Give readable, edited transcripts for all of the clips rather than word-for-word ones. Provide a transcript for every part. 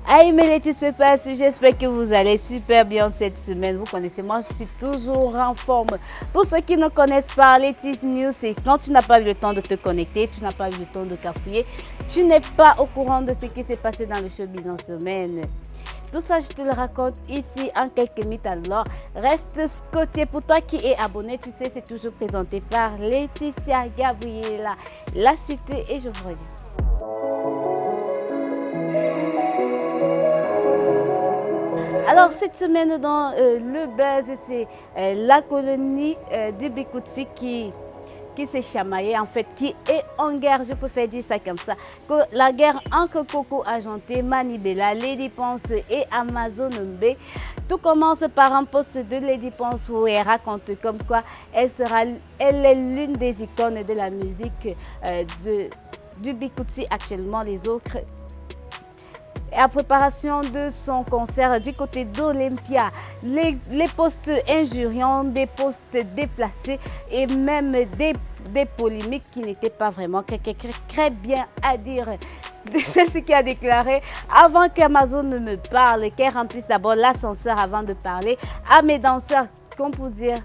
Hey mes Let's Papers, j'espère que vous allez super bien cette semaine. Vous connaissez, moi je suis toujours en forme. Pour ceux qui ne connaissent pas Let's News, c'est quand tu n'as pas eu le temps de te connecter, tu n'as pas eu le temps de cafouiller, tu n'es pas au courant de ce qui s'est passé dans le showbiz en semaine. Tout ça, je te le raconte ici en quelques minutes. Alors, reste scotché. Pour toi qui es abonné, tu sais, c'est toujours présenté par Laetitia Gabriela. La suite et je vous reviens. Alors, cette semaine dans le buzz, c'est la colonie du Bikutsi qui s'est chamaillée, en fait, qui est en guerre, je préfère dire ça comme ça. Que la guerre entre Coco Argenté, Manibela, Lady Ponce et Amazon Mbe. Tout commence par un post de Lady Ponce où elle raconte comme quoi elle est l'une des icônes de la musique du Bikutsi actuellement. Les autres, en préparation de son concert du côté d'Olympia, les posts injuriants, des posts déplacés et même des polémiques qui n'étaient pas vraiment très bien à dire. C'est ce qui a déclaré avant qu'Amazon ne me parle, qu'elle remplisse d'abord l'ascenseur avant de parler à mes danseurs, comme pour dire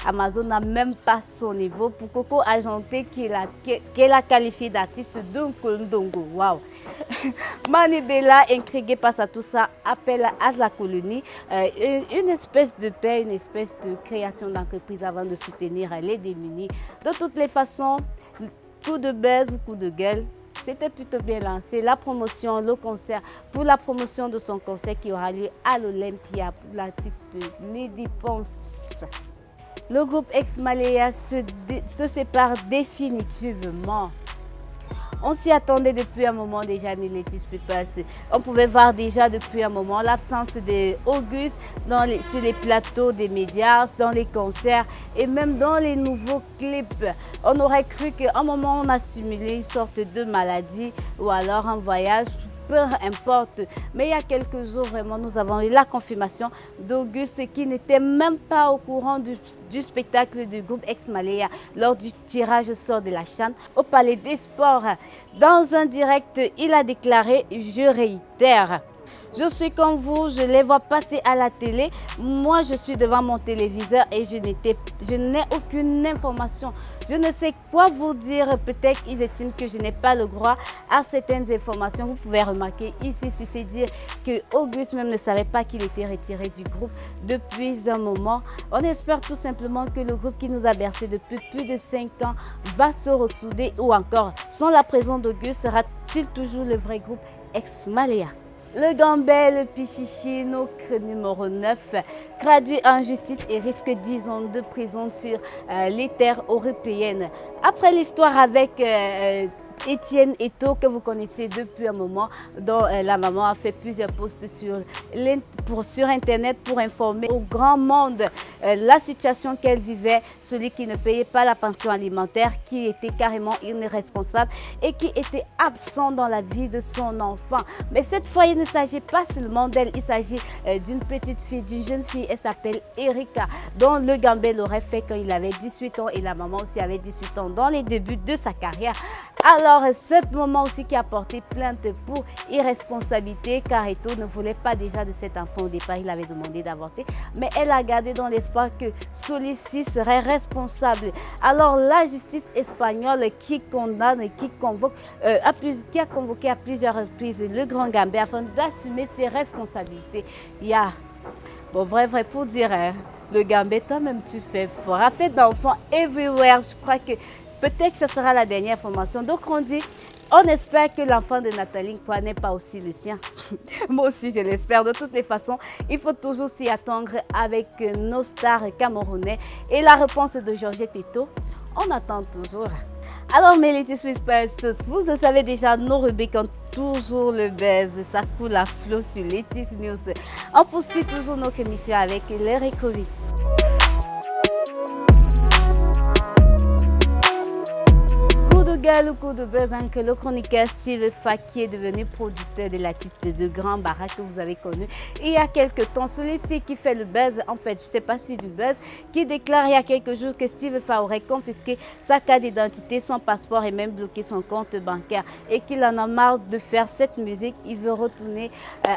Amazon n'a même pas son niveau pour Coco Argenté qu'elle a qualifié d'artiste d'un Kondongo. Waouh! Manibela, intriguée par ça, tout ça, appelle à la colonie une espèce de paix, une espèce de création d'entreprise avant de soutenir les démunis. De toutes les façons, coup de buzz ou coup de gueule, c'était plutôt bien lancé. La promotion, le concert, pour la promotion de son concert qui aura lieu à l'Olympia pour l'artiste Lady Ponce. Le groupe ex-Malaya se sépare définitivement. On s'y attendait depuis un moment déjà, les Let's Papers. On pouvait voir déjà depuis un moment l'absence d'Auguste sur les plateaux des médias, dans les concerts et même dans les nouveaux clips. On aurait cru qu'à un moment on a stimulé une sorte de maladie ou alors un voyage. Peu importe, mais il y a quelques jours, vraiment, nous avons eu la confirmation d'Auguste qui n'était même pas au courant du spectacle du groupe ex-Malaya lors du tirage au sort de la chaîne au Palais des Sports. Dans un direct, il a déclaré « Je réitère ». Je suis comme vous, je les vois passer à la télé. Moi, je suis devant mon téléviseur et je n'ai aucune information. Je ne sais quoi vous dire. Peut-être qu'ils estiment que je n'ai pas le droit à certaines informations. Vous pouvez remarquer ici, ceci dire que Auguste même ne savait pas qu'il était retiré du groupe depuis un moment. On espère tout simplement que le groupe qui nous a bercé depuis plus de 5 ans va se ressouder ou encore, sans la présence d'Auguste, sera-t-il toujours le vrai groupe ex-Malaya? Le Gambais, le Pichichi, notre numéro 9, traduit en justice et risque 10 ans de prison sur les terres européennes. Après l'histoire avec Etienne Eto'o, que vous connaissez depuis un moment, dont la maman a fait plusieurs posts sur Internet pour informer au grand monde la situation qu'elle vivait, celui qui ne payait pas la pension alimentaire, qui était carrément irresponsable et qui était absent dans la vie de son enfant. Mais cette fois, il ne s'agit pas seulement d'elle, il s'agit d'une petite fille, d'une jeune fille, elle s'appelle Erika, dont le Gambais l'aurait fait quand il avait 18 ans et la maman aussi avait 18 ans dans les débuts de sa carrière. Alors, cette maman aussi qui a porté plainte pour irresponsabilité car Eto'o ne voulait pas déjà de cet enfant au départ, il avait demandé d'avorter, mais elle a gardé dans l'espoir que celui-ci serait responsable. Alors, la justice espagnole qui condamne et qui a convoqué à plusieurs reprises le Grand Gambais afin d'assumer ses responsabilités. Il y a, bon, vrai pour dire, hein, le Gambais, toi-même tu fais fort. Affaire d'enfants everywhere, je crois que peut-être que ce sera la dernière formation. Donc on dit, on espère que l'enfant de Nathalie Nkwa n'est pas aussi le sien. Moi aussi je l'espère. De toutes les façons, il faut toujours s'y attendre avec nos stars camerounais. Et la réponse de Georgette Eto'o, on attend toujours. Alors mes Let's Papers, vous le savez déjà, nos rubriques ont toujours le buzz. Ça coule à flot sur Let's News. On poursuit toujours notre émission avec les Recovery. Malgré le coup de buzz que le chroniqueur Steve Fa, qui est devenu producteur de l'artiste de Grand Barack que vous avez connu il y a quelques temps, celui-ci qui fait le buzz, en fait, je ne sais pas si du buzz, qui déclare il y a quelques jours que Steve Fa aurait confisqué sa carte d'identité, son passeport et même bloqué son compte bancaire et qu'il en a marre de faire cette musique. Il veut retourner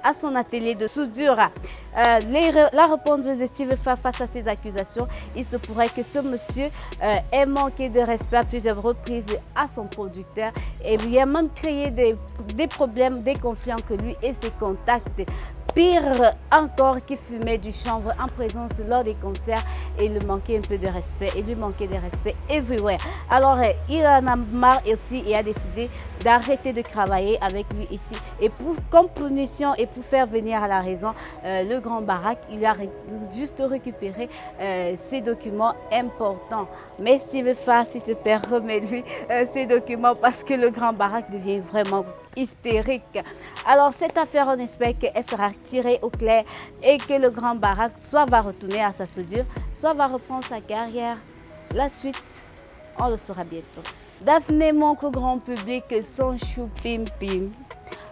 à son atelier de soudure. La réponse de Steve Fa face à ces accusations, il se pourrait que ce monsieur ait manqué de respect à plusieurs reprises à son producteur et lui a même créé des problèmes, des conflits entre lui et ses contacts. Pire encore, qui fumait du chanvre en présence lors des concerts et lui manquait un peu de respect et lui manquait de respect everywhere. Alors il en a marre aussi et a décidé d'arrêter de travailler avec lui ici. Et comme punition et pour faire venir à la raison le Grand Barack, il a juste récupéré ces documents importants. Mais Steve Fa, s'il te plaît, remets-lui ces documents parce que le Grand Barack devient vraiment hystérique. Alors cette affaire, on espère qu'elle sera tirée au clair et que le Grand Barack soit va retourner à sa soudure, soit va reprendre sa carrière. La suite, on le saura bientôt. Daphné manque au grand public son chou pim pim.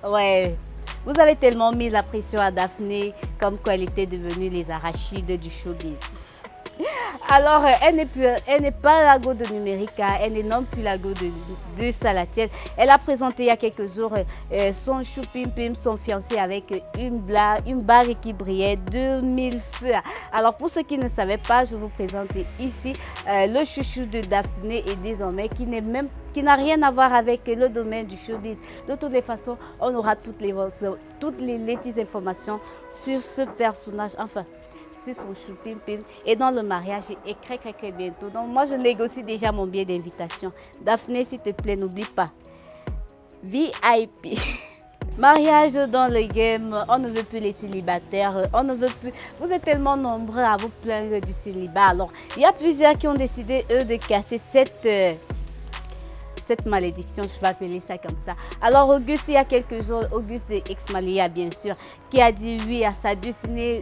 Ouais, vous avez tellement mis la pression à Daphné comme quoi elle était devenue les arachides du showbiz. Alors, elle n'est pas la go de Numérica, elle n'est non plus la go de Salatiel. Elle a présenté il y a quelques jours son chou pim pim, son fiancé avec une bague qui brillait 2000 feux. Alors, pour ceux qui ne savaient pas, je vous présente ici le chouchou de Daphné et désormais qui n'a rien à voir avec le domaine du showbiz. De toutes les façons, on aura toutes les petites informations sur ce personnage. Enfin, c'est son chou pim pim et dans le mariage est très bientôt. Donc moi je négocie déjà mon billet d'invitation. Daphné, s'il te plaît, n'oublie pas. VIP. Mariage dans le game, on ne veut plus les célibataires, on ne veut plus. Vous êtes tellement nombreux à vous plaindre du célibat. Alors il y a plusieurs qui ont décidé eux de casser cette malédiction, je vais appeler ça comme ça. Alors Auguste, il y a quelques jours, Auguste de Exmalia bien sûr, qui a dit oui à sa dulcinée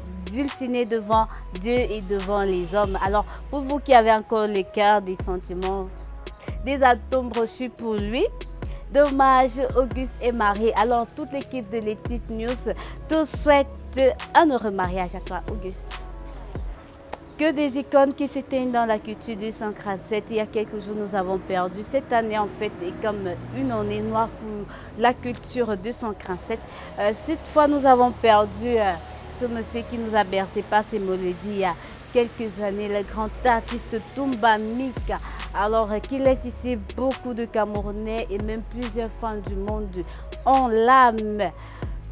devant Dieu et devant les hommes. Alors pour vous qui avez encore le cœur, des sentiments, des atomes brochus pour lui, dommage, Auguste est marié. Alors toute l'équipe de Letis News te souhaite un heureux mariage à toi Auguste. Que des icônes qui s'éteignent dans la culture du 137. Il y a quelques jours, nous avons perdu. Cette année, en fait, est comme une année noire pour la culture de 137. Cette fois, nous avons perdu ce monsieur qui nous a bercé par ses mélodies il y a quelques années, le grand artiste Toumba Mika. Alors, qui laisse ici beaucoup de Camerounais et même plusieurs fans du monde en l'âme.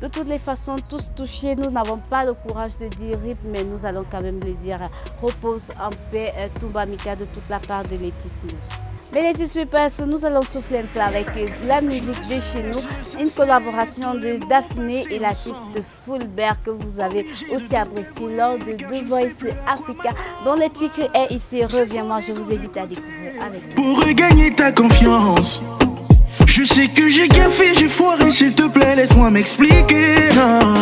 De toutes les façons, tous touchés, nous n'avons pas le courage de dire RIP, mais nous allons quand même le dire. Repose en paix, Toumba Mika, de toute la part de Letis News. Mais Letis Sweepers, nous allons souffler un peu avec la musique de chez nous, une collaboration de Daphné et l'artiste Fulbert que vous avez aussi apprécié lors de The Voice Africa, dont le titre est ici. Reviens-moi, je vous invite à découvrir avec nous. Pour regagner ta confiance, je sais que j'ai gaffé, j'ai foiré, s'il te plaît, laisse-moi m'expliquer.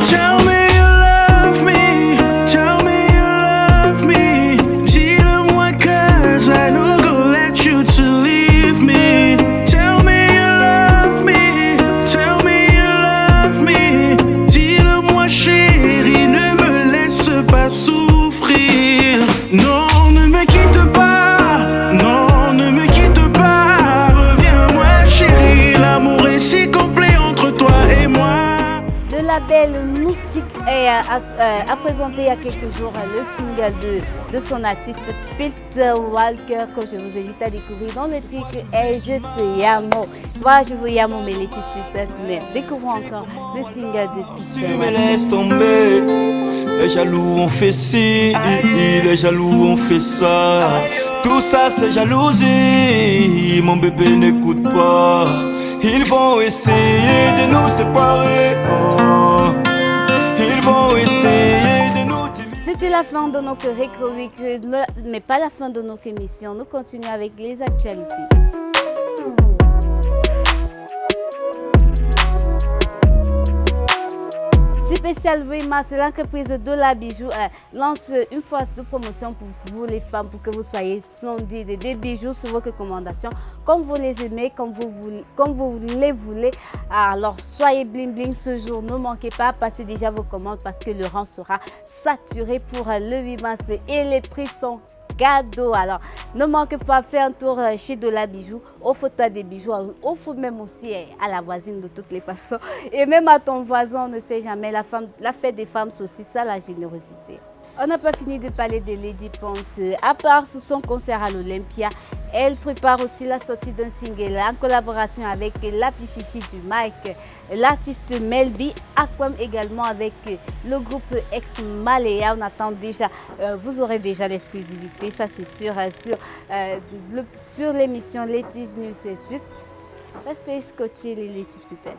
Tell me you love me, tell me you love me. Dis-le-moi cause I don't go let you to leave me. Tell me you love me, tell me you love me. Dis-le-moi chérie, ne me laisse pas souffrir. Non, ne me quitte pas, non, ne me quitte pas. Reviens-moi chérie, l'amour est si complet entre toi et moi. Le label Moustique a présenté il y a quelques jours le single de son artiste Peter Walker que je vous invite à découvrir, dont le titre est Je te yamo. Moi je vous yamo mes Letis Sweepers, mais découvrons encore le single de Peter. Tu me laisses tomber, les jaloux ont fait ci, les jaloux ont fait ça. Tout ça c'est jalousie, mon bébé n'écoute pas. Ils vont essayer de nous séparer, oh. Ils vont essayer de nous diviser. C'était la fin de notre récrobique, mais pas la fin de notre émission. Nous continuons avec les actualités. spécial 8 mars, l'entreprise Dola Bijoux lance une phase de promotion pour vous les femmes, pour que vous soyez splendides. Des bijoux sur vos recommandations, comme vous les aimez, comme vous les voulez. Alors soyez bling bling ce jour, ne manquez pas, passez déjà vos commandes parce que le rang sera saturé pour le 8 mars et les prix sont cadeaux. Alors ne manquez pas, faire un tour chez Dola Bijoux, offre-toi des bijoux, offre même aussi à la voisine de toutes les façons et même à ton voisin, on ne sait jamais, la fête des femmes c'est aussi ça la générosité. On n'a pas fini de parler de Lady Ponce. À part son concert à l'Olympia, elle prépare aussi la sortie d'un single en collaboration avec la Pichichi du Mike, l'artiste Melby, Aquam également avec le groupe Ex Malaya. On attend déjà, vous aurez déjà l'exclusivité, ça c'est sûr, sur l'émission Letty's News. C'est juste, restez scotchés les Letty's People.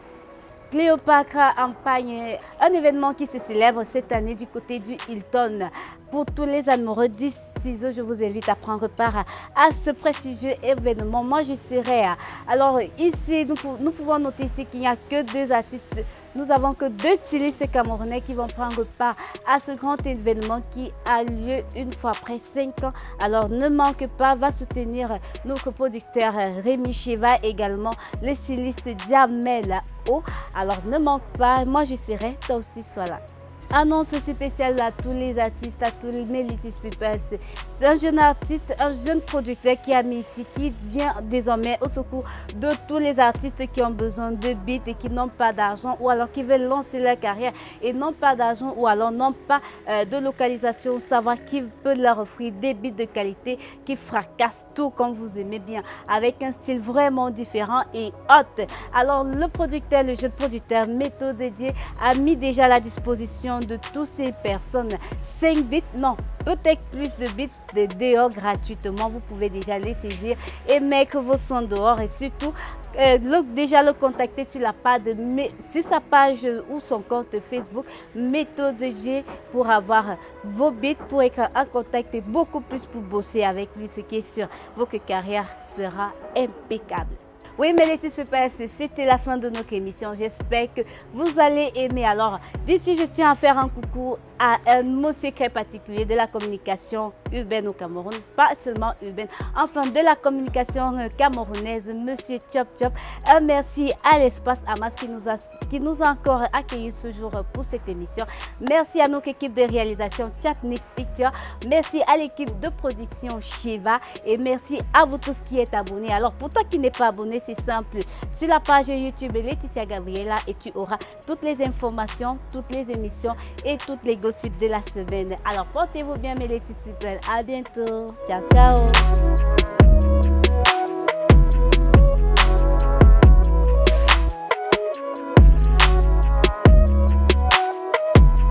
Cléopâtre empagne un événement qui se célèbre cette année du côté du Hilton. Pour tous les amoureux du ciseau, je vous invite à prendre part à ce prestigieux événement. Moi, j'y serai. Alors ici, nous pouvons noter ici qu'il n'y a que 2 artistes. Nous avons que 2 stylistes camerounais qui vont prendre part à ce grand événement qui a lieu une fois après 5 ans. Alors ne manquez pas, va soutenir notre producteur Rémi Cheva, également le styliste Diamel O. Alors ne manque pas, moi j'y serai, toi aussi sois là. Annonce spéciale à tous les artistes, à tous mes Letty's People. C'est un jeune artiste, un jeune producteur qui a mis ici, qui vient désormais au secours de tous les artistes qui ont besoin de beats et qui n'ont pas d'argent ou alors qui veulent lancer leur carrière et n'ont pas d'argent ou alors n'ont pas de localisation, savoir qui peut leur offrir des beats de qualité qui fracassent tout comme vous aimez bien, avec un style vraiment différent et hot. Alors le producteur, le jeune producteur Méthode Dédié a mis déjà à la disposition de toutes ces personnes 5 bits, non, peut-être plus de bits de dehors gratuitement. Vous pouvez déjà les saisir et mettre vos sons dehors et surtout déjà le contacter sur sa page ou son compte Facebook Méthode G pour avoir vos bits, pour être en contact et beaucoup plus pour bosser avec lui, ce qui est sûr, votre carrière sera impeccable. Oui, mes Letty's People, c'était la fin de notre émission. J'espère que vous allez aimer. Alors, d'ici, je tiens à faire un coucou à un monsieur très particulier de la communication urbaine au Cameroun. Pas seulement urbaine, enfin de la communication camerounaise, monsieur Chop Chop. Un merci à l'Espace Amas qui nous a encore accueillis ce jour pour cette émission. Merci à notre équipe de réalisation Technique Picture. Merci à l'équipe de production Shiva. Et merci à vous tous qui êtes abonnés. Alors, pour toi qui n'es pas abonné, c'est simple. Sur la page YouTube Laetitia Gabriela et tu auras toutes les informations, toutes les émissions et toutes les gossips de la semaine. Alors portez-vous bien mes Letty's People. À bientôt. Ciao, ciao.